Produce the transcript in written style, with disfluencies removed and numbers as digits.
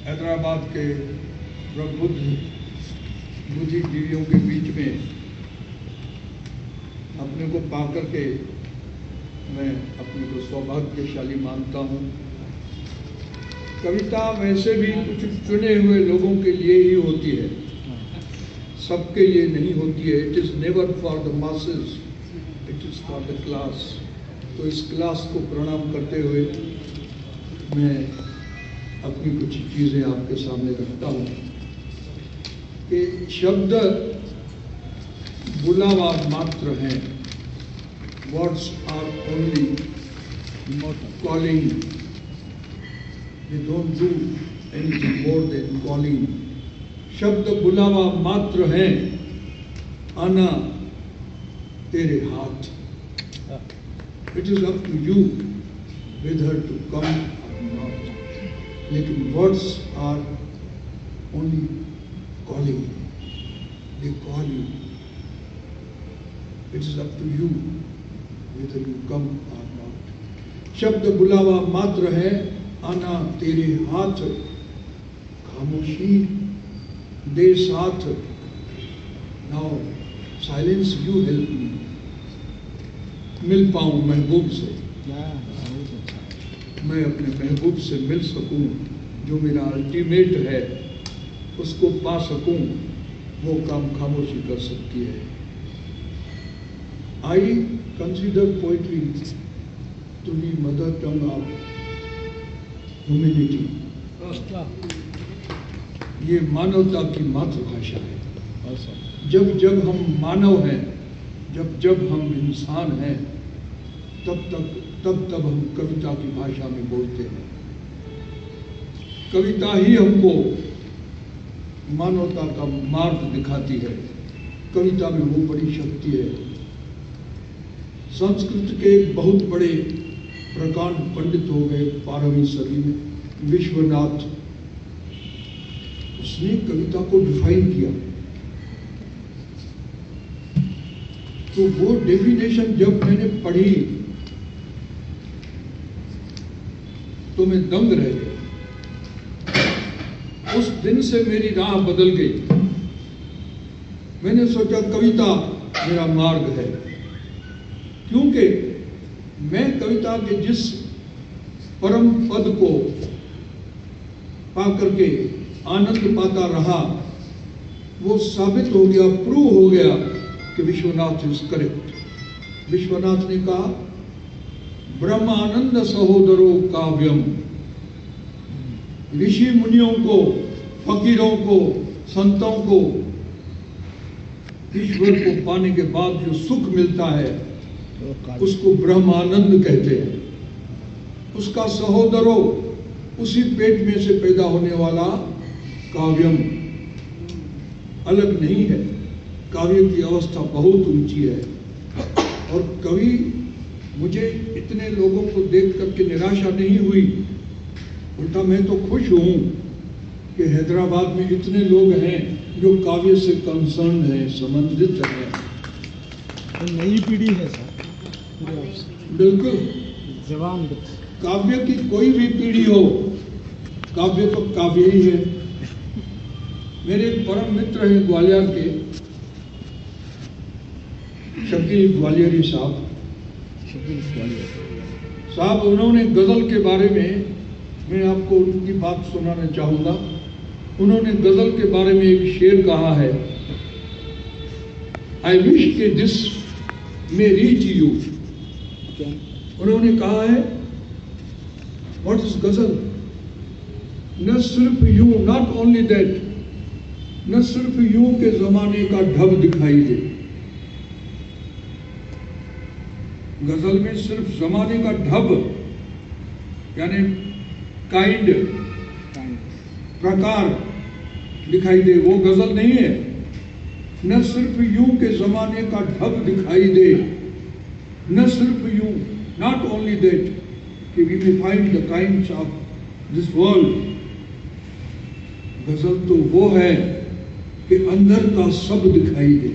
हैदराबाद के प्रबुद्ध बुद्धिजीवियों के बीच में अपने को पा करके मैं अपने को सौभाग्यशाली मानता हूँ। कविता वैसे भी कुछ चुने हुए लोगों के लिए ही होती है, सबके लिए नहीं होती है। It is never for the masses, it is for the class. तो इस क्लास को प्रणाम करते हुए मैं अपनी कुछ चीज़ें आपके सामने रखता हूँ कि शब्द बुलावा मात्र हैं। Words are only calling, they don't do anything more than calling. शब्द बुलावा मात्र हैं, आना तेरे हाथ। It is up to you whether to come or not. लेकिन words are only calling, they call you. It is up to you whether you come or not. शब्द बुलावा मात्र है, आना तेरे हाथ। खामोशी दे साथ। Now silence you help me. मिल पाऊं महबूब से, मैं अपने महबूब से मिल सकूं, जो मेरा अल्टीमेट है उसको पा सकूं। वो काम खामोशी कर सकती है। I consider poetry to be mother tongue of humanity. ये मानवता की मातृभाषा है। जब जब हम मानव हैं, जब जब हम इंसान हैं, तब हम कविता की भाषा में बोलते हैं। कविता ही हमको मानवता का मार्ग दिखाती है। कविता में वो बड़ी शक्ति है। संस्कृत के एक बहुत बड़े प्रकांड पंडित हो गए 12वीं सदी में, विश्वनाथ। उसने कविता को डिफाइन किया। तो वो डेफिनेशन जब मैंने पढ़ी तो मैं दंग रह गया। उस दिन से मेरी राह बदल गई। मैंने सोचा कविता मेरा मार्ग है, क्योंकि मैं कविता के जिस परम पद को पाकर के आनंद पाता रहा, वो साबित हो गया, प्रूव हो गया कि विश्वनाथ इज करेक्ट। विश्वनाथ ने कहा, ब्रह्मानंद सहोदरो काव्यम। ऋषि मुनियों को, फकीरों को, संतों को ईश्वर को पाने के बाद जो सुख मिलता है उसको ब्रह्मानंद कहते हैं। उसका सहोदरो, उसी पेट में से पैदा होने वाला काव्यम, अलग नहीं है। काव्य की अवस्था बहुत ऊंची है। और कवि, मुझे इतने लोगों को देख करके निराशा नहीं हुई, उल्टा मैं तो खुश हूं कि हैदराबाद में इतने लोग हैं जो काव्य से कंसर्न है, संबंधित है। नई पीढ़ी है सर, बिल्कुल। जवान काव्य की कोई भी पीढ़ी हो, काव्य तो काव्य ही है। मेरे एक परम मित्र हैं ग्वालियर के, शकील ग्वालियरी साहब। उन्होंने गजल के बारे में, मैं आपको उनकी बात सुनाना चाहूंगा। उन्होंने गजल के बारे में एक शेर कहा है, आई विश के दिस मे रीच यू। उन्होंने कहा है, व्हाट इज गजल? न सिर्फ यूं, नॉट ओनली दैट, न सिर्फ यूं के जमाने का ढब दिखाई दे। गजल में सिर्फ जमाने का ढब, यानी काइंड, प्रकार दिखाई दे, वो गजल नहीं है। न सिर्फ यूं के जमाने का ढब दिखाई दे, न सिर्फ यूं, नॉट ओनली दैट, कि we may find the kinds of this world. गजल तो वो है कि अंदर का सब दिखाई दे।